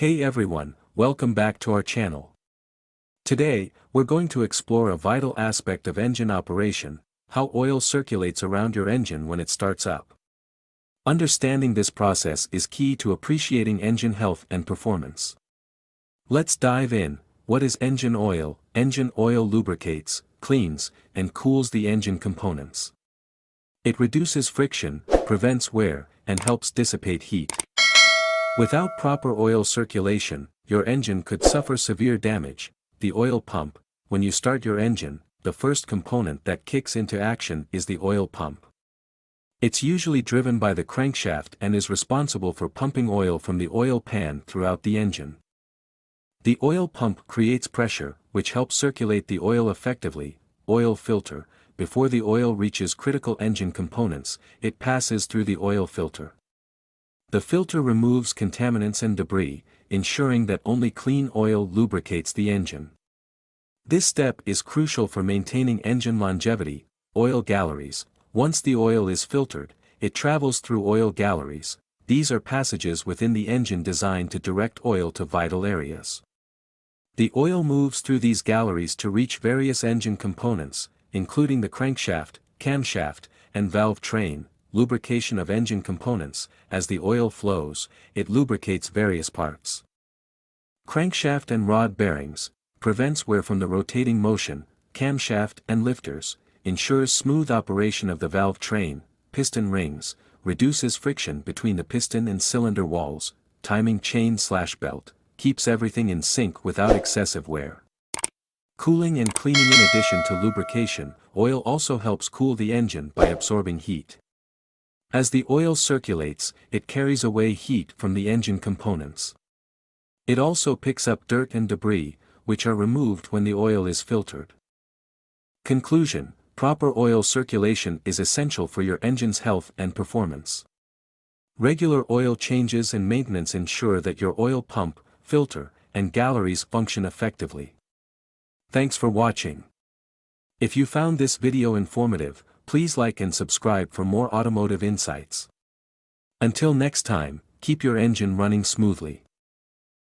Hey everyone, welcome back to our channel. Today, we're going to explore a vital aspect of engine operation, how oil circulates around your engine when it starts up. Understanding this process is key to appreciating engine health and performance. Let's dive in. What is engine oil? Engine oil lubricates, cleans, and cools the engine components. It reduces friction, prevents wear, and helps dissipate heat. Without proper oil circulation, your engine could suffer severe damage. The oil pump. When you start your engine, the first component that kicks into action is the oil pump. It's usually driven by the crankshaft and is responsible for pumping oil from the oil pan throughout the engine. The oil pump creates pressure, which helps circulate the oil effectively. Oil filter. Before the oil reaches critical engine components, it passes through the oil filter. The filter removes contaminants and debris, ensuring that only clean oil lubricates the engine. This step is crucial for maintaining engine longevity. Oil galleries. Once the oil is filtered, it travels through oil galleries. These are passages within the engine designed to direct oil to vital areas. The oil moves through these galleries to reach various engine components, including the crankshaft, camshaft, and valve train. Lubrication of engine components. As the oil flows, it lubricates various parts. Crankshaft and rod bearings. Prevents wear from the rotating motion. Camshaft and lifters. Ensures smooth operation of the valve train. Piston rings. Reduces friction between the piston and cylinder walls. Timing chain/belt. Keeps everything in sync without excessive wear. Cooling and cleaning. In addition to lubrication, oil also helps cool the engine by absorbing heat. As the oil circulates, it carries away heat from the engine components. It also picks up dirt and debris, which are removed when the oil is filtered. Conclusion: proper oil circulation is essential for your engine's health and performance. Regular oil changes and maintenance ensure that your oil pump, filter, and galleries function effectively. Thanks for watching. If you found this video informative, please like and subscribe for more automotive insights. Until next time, keep your engine running smoothly.